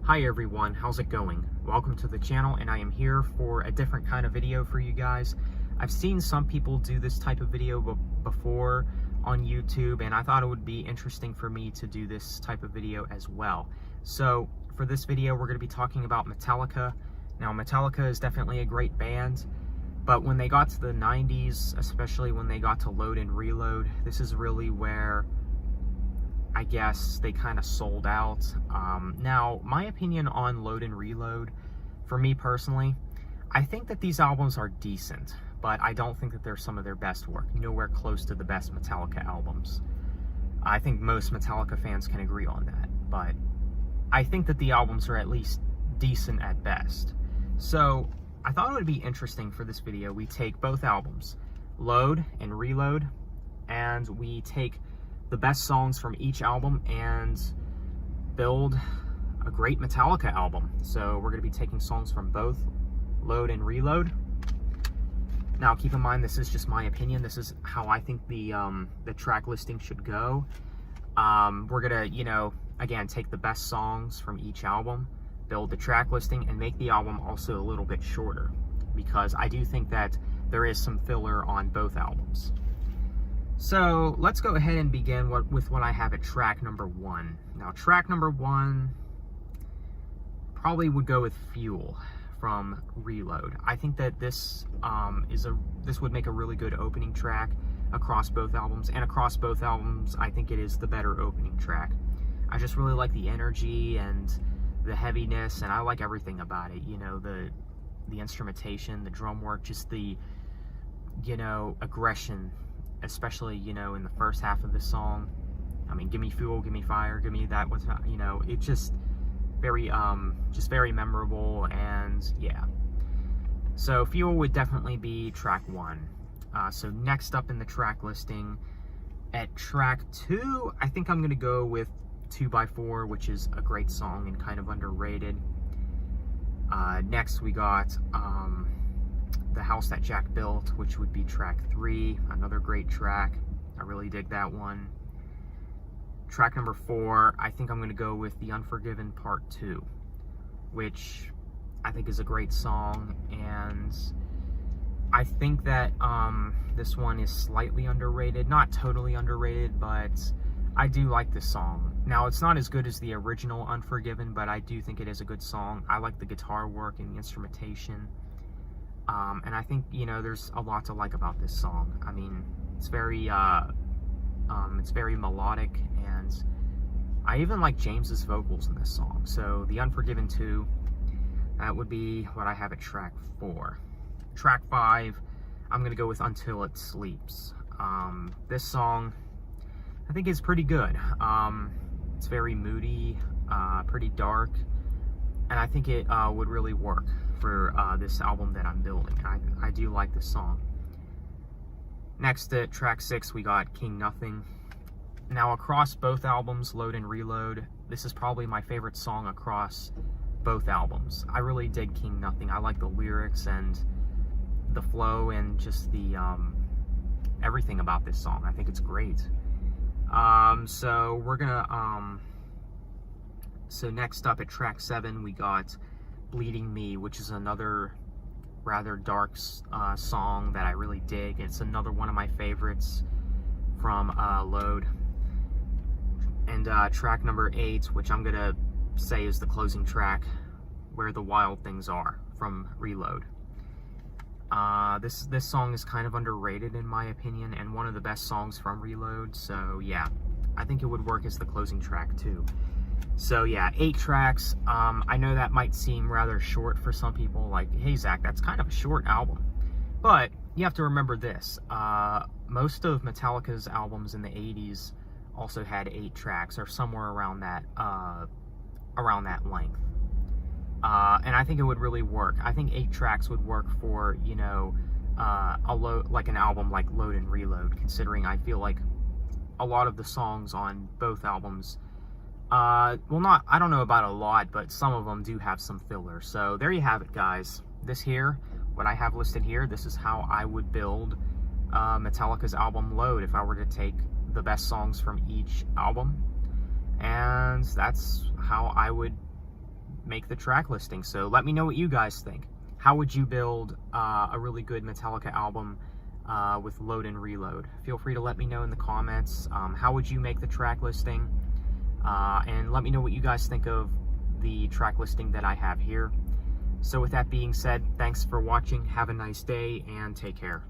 Hi everyone, how's it going? Welcome to the channel, and I am here for a different kind of video for you guys. I've seen some people do this type of video before on YouTube, and I thought it would be interesting for me to do this type of video as well. So for this video, we're going to be talking about Metallica. Now, Metallica is definitely a great band, but when they got to the 90s, especially when they got to Load and Reload, this is really where I guess they kind of sold out. Now, my opinion on Load and Reload, for me personally, I think that these albums are decent, but I don't think that they're some of their best work. Nowhere close to the best Metallica albums. I think most Metallica fans can agree on that, but I think that the albums are at least decent at best. So I thought it would be interesting for this video. We take both albums, Load and Reload, and we take the best songs from each album and build a great Metallica album. So we're going to be taking songs from both Load and Reload. Now, keep in mind, this is just my opinion. This is how I think the track listing should go. We're gonna, again, take the best songs from each album, build the track listing, and make the album also a little bit shorter, because I do think that there is some filler on both albums. So let's go ahead and begin with what I have at track number 1. Now, track number 1 probably would go with Fuel from Reload. I think that this would make a really good opening track across both albums, and across both albums, I think it is the better opening track. I just really like the energy and the heaviness, and I like everything about it. The instrumentation, the drum work, just the aggression, especially in the first half of the song. I mean, give me fuel, give me fire, give me that. It's just very memorable, and yeah. So Fuel would definitely be track 1. So next up in the track listing, at track 2, I think I'm gonna go with 2x4, which is a great song and kind of underrated. Next we got The House That Jack Built, which would be track 3, another great track. I really dig that one. Track number 4, I think I'm going to go with The Unforgiven Part 2, which I think is a great song, and I think that this one is slightly underrated. Not totally underrated, but I do like this song. Now, it's not as good as the original Unforgiven, but I do think it is a good song. I like the guitar work and the instrumentation. And I think, there's a lot to like about this song. I mean, it's very melodic, and I even like James's vocals in this song. So The Unforgiven II, that would be what I have at track 4. Track 5, I'm going to go with Until It Sleeps. This song, I think, is pretty good. It's very moody, pretty dark, and I think it would really work for this album that I'm building. I do like this song. Next, at track 6, we got King Nothing. Now, across both albums, Load and Reload, this is probably my favorite song across both albums. I really dig King Nothing. I like the lyrics and the flow and just the everything about this song. I think it's great. So we're gonna so next up at track 7, we got Bleeding Me, which is another rather dark song that I really dig. It's another one of my favorites from Load. And track number 8, which I'm gonna say is the closing track, Where the Wild Things Are from Reload. This song is kind of underrated in my opinion, and one of the best songs from Reload. So yeah, I think it would work as the closing track too. So yeah, 8 tracks. I know that might seem rather short for some people, like, hey Zach, that's kind of a short album. But you have to remember this, most of Metallica's albums in the 80s also had 8 tracks, or somewhere around that length. And I think it would really work. I think 8 tracks would work for, like an album like Load and Reload, considering I feel like a lot of the songs on both albums, I don't know about a lot, but some of them do have some filler. So there you have it, guys. This here, what I have listed here, this is how I would build Metallica's album Load if I were to take the best songs from each album, and that's how I would make the track listing. So let me know what you guys think. How would you build a really good Metallica album with load and reload? Feel free to let me know in the comments. How would you make the track listing? And let me know what you guys think of the track listing that I have here. So with that being said, thanks for watching. Have a nice day and take care.